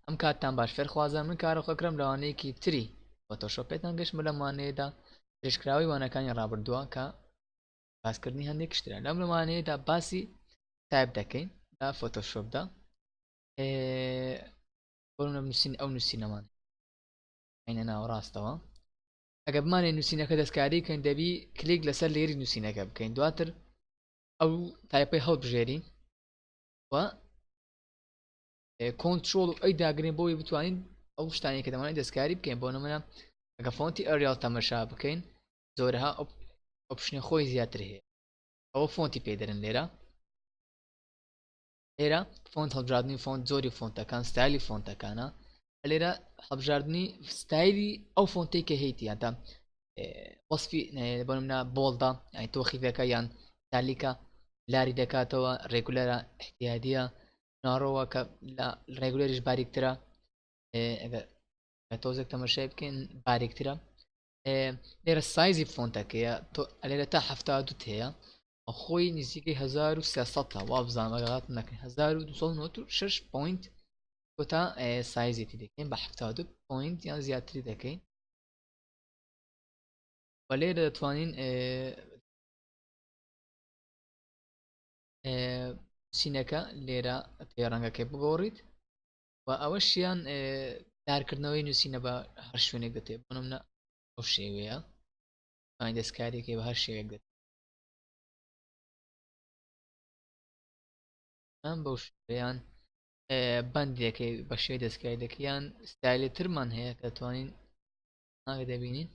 ئەم کاتتان باش فێرخوازان من کارە خۆکرم لەوانەیەکی تری فۆتۆشۆپێتان گەشتمە لەمانەیەدا پێشکراوی وانەکانی ڕابردووە کە باسکردنی هەندێک شترە لەم لەمانەیەدا باسی تایپ دەکەین لە فۆتۆشۆپدا بۆ نووسین ئەو نووسینەمان عینە ناوەڕاستەوە ئەگە بمانێ نووسینەکە دەستکاری کەین دەبی کلیک لەسەر لێری نووسینەکە بکەین دواتر ئەو تایپەی هەڵبژێرین و کۆنتترۆل و ئەی داگرین بۆی بتوانین ئەو شتانی کە دەمانێت دەستکاری بکەین بۆ نمونە ئەگە فۆنتی ئەریال تەمەشا بکەین زۆرها ئۆپشنی خۆی زیاتر هەیە ئەوە فۆنتی پێدەرن لێرە فۆنت هەڵبژاردننی فۆنت زۆری فۆنتەکان ستایلی فۆنتەکانە لێرە هەڵبژاردننی ستایلی ئەو فۆنتێک کە هەیەی یاندا وەسفی بۆ نمونە بۆڵدا یانی تۆخیفەکە یان تالیکە لاری دەکاتەوە ڕێگولەرە احتیادیە ناڕەوە کە لە ڕێگولێریش باریکترە ئەگە تۆزێک تەمەشای بکەین باریکترە لێرە سایزی فۆنتەکەیە لێرە تا 72 هەیە خۆی نزیکەی 1300 وا بزانمەگەڵات نەکەین 1296 پوینت تا سایزێتی دەکەین بە 72 پوینت یان زیاتری دەکەین و لێرە دەتوانین سینەکە لێرە ڕەنگەکەی بگۆڕیت و ئەوەشیان دارکردنەوەی نووسینە بە هەر شوێنێک دەتێت بۆ نمونە ئەو شێوەیە دەستکارێکی بە هەر شێوەیەک دێت ئەم بەو شوێیان بەندێکی بە شێوەی دەستکاری دەکەیان ستایلی ترمان هەیە کە دەتوانین ئاگە دەبینین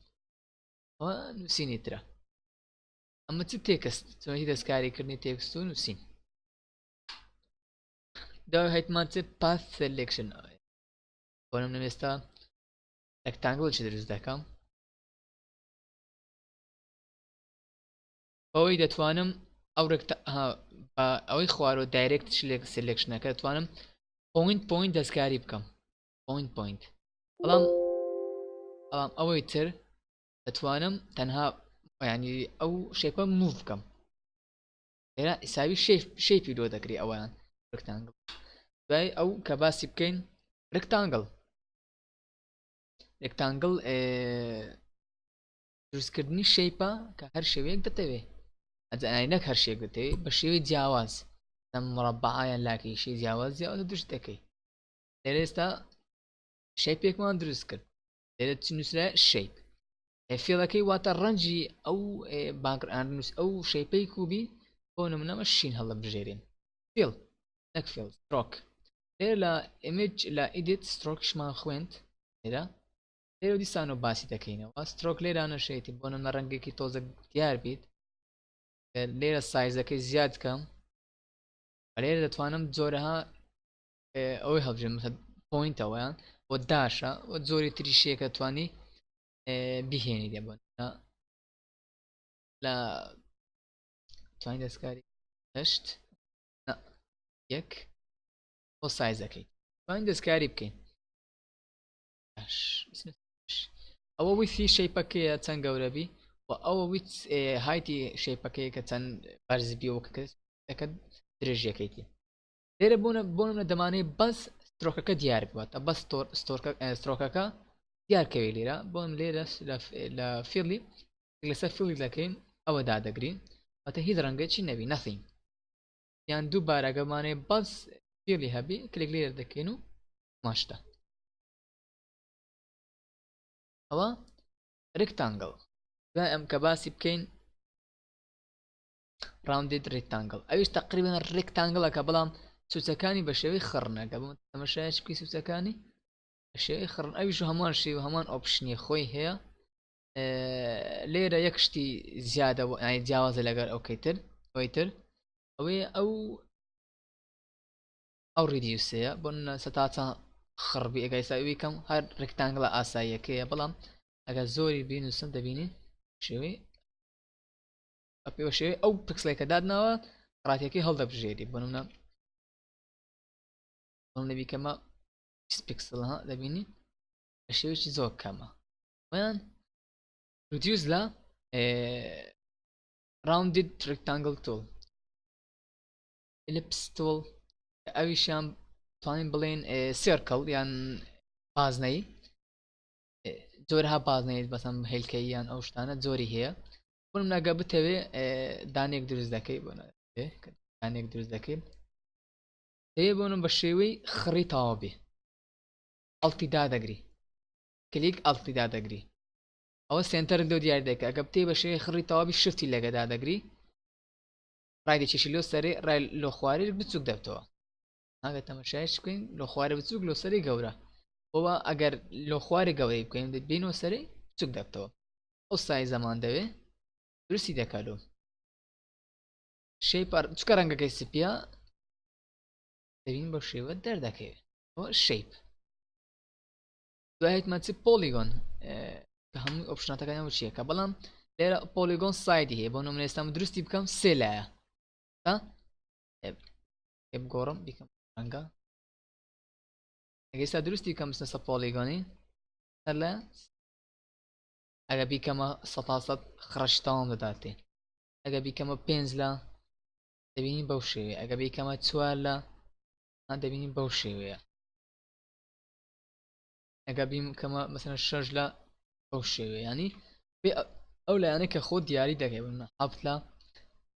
ئەوە نووسینی ترە ئەمە چ تێکست چۆنی دەستکاریکردنی تێکست و نووسین داوای هەیتمان چ پاس سێلێکشن بۆ نمونە ئێستا ڕێکتانگڵ چ دروست دەکەم ئەوەی دەتوانم ئەو ئەوەی خوارەوە دایرێکت سێلێکشنەکە دەتوانم پوینت دەستکاری بکەم پوینت بەڵام ئەوەی تر دەتوانم تەنها ینی ئەو شێپە موو بکەم لێرە ئیساوی شێپی لۆ دەکری ئەویان ڕێکتانگڵ دوای ئەو کە باسی بکەین ڕێکتانگڵ دروستکردنی شێپە کە هەر شێوەیەک دەتەوێت ئەجانەک هەر شێک دەتەوێت بە شێوەی جیاواز مڕەبعایان لاکەیشی جیاواز دروست دەکەی لێرە ئێستا شێپێکمان دروست کرد لێرە چ نووسرە شێپ فێڵەکەی واتە ڕەنجی ئەو بانکڕ ئەو شێپەی کوبی بۆ نمونەمە شین هەڵە بژێرین فێڵ نەک فێڵ سترۆک لێرە لە ئیمێج لە ئیدیت سترۆکشمان خوێند لێرە دیسان و باسی دەکەینەوە سترۆک لێرانە شێتی بۆ نمونە ڕەنگێکی تۆزە دیار بیت لێرە سایزەکەی زیاد بکەم لێرە دەتوانم جۆرەها ئەوەی هەڵبژێن پوینتەوەیان بۆ داشە و جۆری تریشەیەکە توانی بهێنی دەبن لە توانی دەستکاری هەشت یەک بۆ سایزەکەی توانی دەستکاری بکەین ئەوە ویسی شەیپەکەیە چەند گەورەبی و ئەوە ویت هایتی شێپەکەی کە چەند بەرزبیەوە کەکە درێژیەکەیتی لێرە بۆ نمونە دەمانەیە بەس سترۆکەکە دیار بواتە بەس سترۆکەکە دیارکەوێ لێرە بۆم لێرە لە فێڵی لەسەر فێڵی دەکەین ئەوە دادەگرین واتە هیچ ڕەنگەی نەبی نەثین یان دوو بارەگەمانەیە بەس فێڵی هەبی کلێک لێرە دەکەین و ماشتە ئەوە ڕێکتانگڵ دوای ئەم کە باسی بکەین راوندێت ڕێکتانگڵ ئەویش تقریبان ڕێکتانگڵەکە بەڵام سوچەکانی بە شێوەی خڕنەکە بۆ تەمەشایش بکەی سوچەکانی بە شێوەی خڕن ئەویش هەمان شێوە هەمان ئۆپشنی خۆی هەیە لێرە یەک شتی زیادە جیاوازە لەگەر ئەوەی تر ئەوەیە ئەو ریدیوسەیە بۆ سەتاچە خڕبی ئەگەیساوی کەم هەر ڕێکتانگڵە ئاساییەکەیە بەڵام ئەگەر زۆری بینوسن دەبینین شێوەی پێوە شێوەی ئەو پکسلێکە دادناوە ڕاتیەکەی هەڵدەبژێری بۆ نمونە نەبیکەمە پیکسلها دەبینی بە شێوەیەکی زۆر کەمە ویان ریدیوس لە راوندد ڕێکتانگڵ تۆڵ ئلیپس تۆڵ ئەویشیان توانین بڵێن سێرکڵ یان بازنەی زۆرها بازنەیە بەسەم هێلکەی یان ئەو شتانە زۆری هەیە بۆم ناگە بتەوێ دانێک دروست دەکەی بۆ دانێک دروست دەکەی هەیە بۆنم بە شێوەی خڕی تاوا بێ ئەڵتی دادەگری کلیک ئەڵتی دادەگری ئەوە سنتەر دۆ دیار دەکە ئەگە بتێ بە شێوەی خڕی تاوابی شفتی لەگە دادەگری ڕای دەکێشی لۆ سەرێ ڕای لۆ خوارێ بچووک دەبتەوە ئەگە تەمەشایش بکەین لۆ خوارە بچووک لۆ سەری گەورە بۆەوە ئەگەر لۆ خوارێ گەورەی بکەین بینەوە سەری بچووک دەبتەوە ئەو سای زەمان دەوێ درستی دەکاتۆ شەیپەر چکە ڕەنگەکەی سپیە دەبین بە شێوە دەردەکەوێت شەیپ دوایەتمە چ پۆلیگۆن کە هەموو ئۆپشناتەکان چیەکە بەڵام لێرە پۆلیگۆن سایدی هەیە بۆ نمونە ئێستام دروستی بکەم سێ لایە بگۆڕم بیکەم ڕەنگە ئەگەستا دروستی بکەم بستە پۆلیگۆنی هەر لە ئەگە بیکەمە 100 خڕەشتاوام دەداتێ ئەگە بیکەمە 5 لە دەبینی بەو شێوەیە ئەگە بیکەمە 4 لە دەبینی بەو شێوەیە ئەگە بیکەمە مەسەلەن 6 لە بەو شێوەیە ینی ئەو لایەنە کە خۆ دیاری دەکەی بنە 7 لە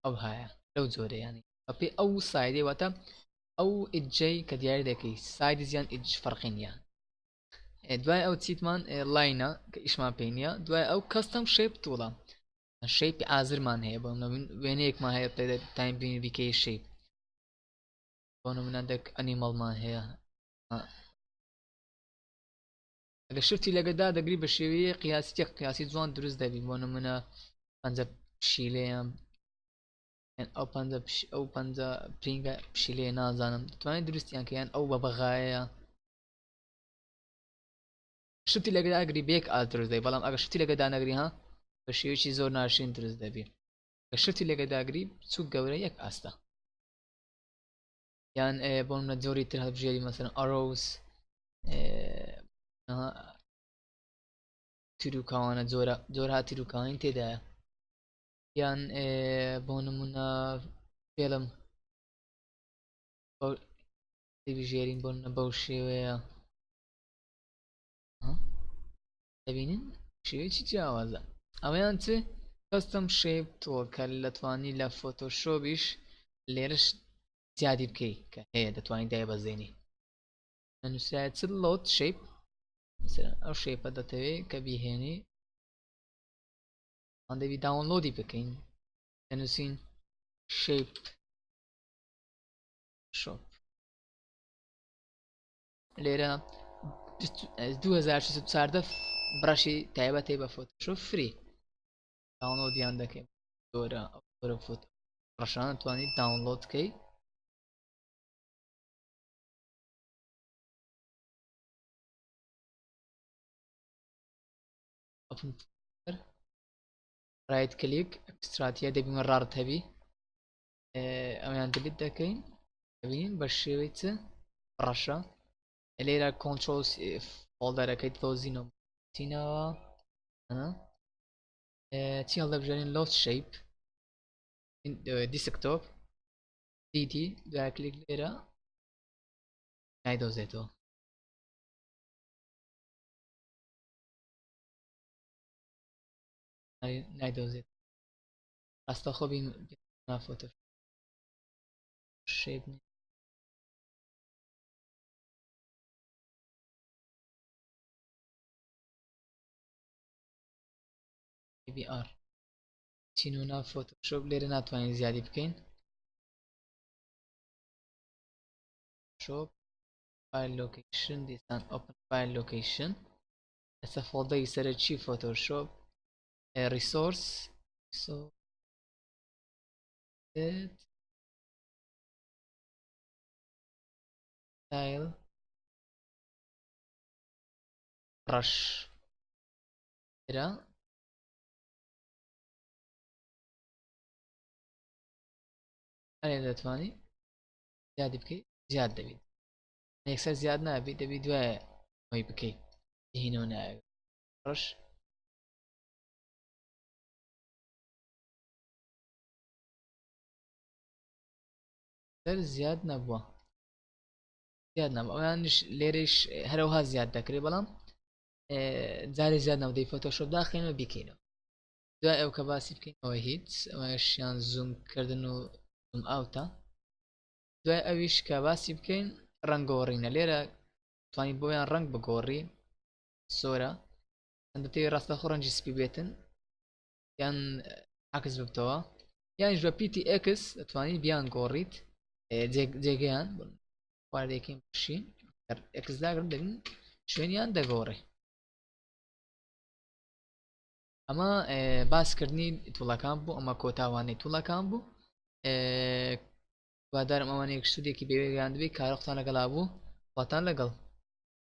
ئەو هەیە لەو جۆرە ینی بەپێ ئەو سایدێ واتە ئەو ئیجەی کە دیاری دەکەی ساید زیان ئیج فەرقی نییە دوای ئەو چیتمان لاینە کە ئیشمان پێی نییە دوای ئەو کەستەم شێپ توڵە شەیپی ئازرمان هەیە بۆ وێنەیەکمان هەیە تایم بینی بیکەی شەیپ بۆ نمونە دەک ئەنیمەڵمان هەیە ئەگە شفتی لەگەدا دەگری بە شێوەیە قیاسی جوان دروست دەبی بۆ نمونە پەنجە پشیلەیەم ئەو پەنجە پرینگە پشیلەیە نازانم دەتوانێت دروستیان کەیان ئەو بە بەغایە شتی لەگەدا ئەگری بێک ئاز دروست دەبی بەڵام ئەگە شتی لەگەدا نەگری ها بە شێوەیەکی زۆر ناشرین دروست دەبی کە شتی لەگەداگری چووک گەورە یەک ئاستە یان بۆ منە جۆری تر هەبژێری مەسەلەن ئەڕۆوس تیرروکاوانە جۆرها تیرروکاوانی تێدایە یان بۆ نمونە فێڵم بژێرین بۆ منە بەو شێوەیە دەبینین شێوەیەکی جیاوازە ئەوەیان چ کەستەم شێپ تۆ کە لەتوانی لە فۆتۆشۆپیش لێرەش زیادی بکەی کە هەیە دەتوانین دای بەزێنی نووسایە چ لۆت شێپ ئەو شێپە دەتەوێت کە بیهێنی ئەم دەبی داونلۆدی بکەین دەنووسین شێپ شۆپ لێرە 2014 بڕەشی تایبەتی بە فۆتۆشۆپ فری داونلۆدیان دەکەین زۆرە فۆتۆ ڕەشان توانیت داونلۆد بکەی ڕایت کلیک ئەکستراتیە دەبینە ڕارت هەبی ئەویان دلیت دەکەین دەبین بە شێوەی چ ڕەشە لێرە کۆنترۆل فۆڵدەرەکەیت دۆزینەوە چی هەڵدەبژێنین لۆت شەیپ دیسکتۆپ دیتی دوای کلیک لێرە نایدۆزێتەوە نایدۆزێت ئەستا خۆ بین نافۆتۆ شێپ BR چین و ناو فۆتۆشۆپ لێرە ناتوانین زیادی بکەین شۆپ فایل لۆکیشن دیسان ئۆپن فایل لۆکیشن ئەستا فۆڵدەری سەرەکی فۆتۆشۆپ ریسۆرس ستایل ڕەش لێرە ئەرێ دەتوانی زیادی بکەیت زیاد دەبیت یەکسەر زیاد نابی دەبی دوایە ئەوەی بکەیت هینەوە نایە ڕەش زیاد نەبووە زیاد نام ئەویانش لێرەش هەروها زیاد دەکرێت بەڵام جارێ زیاد ناودەی فۆتۆشۆپ داخینەوە بیکەینەوە دوای ئەو کە باسی بکەینەوە هیچ ئەوەشیان زوومکردن و زووم ئاوتە دوای ئەویش کە باسی بکەین ڕەنگۆڕینە لێرە توانین بۆیان ڕنگ بگۆڕی سۆرە هەندەتەوێت ڕاستەخۆ ڕەنجی سپی بێتن یان عکس ببتەوە یانش بە پیتی ئێکس دەتوانیت بیان گۆڕیت جێگەیان خواردێکین بشین ئێکس داگرن دەبین شوێنیان دەگۆڕێ ئەمە باسکردنی توڵەکان بوو ئەمە کۆتاوانەی توڵەکان بوو دوادارم ئەوانەیە سوودێکی بێوێگەیان دەبێت کارەختان لەگەڵا بوو خواتان لەگەڵ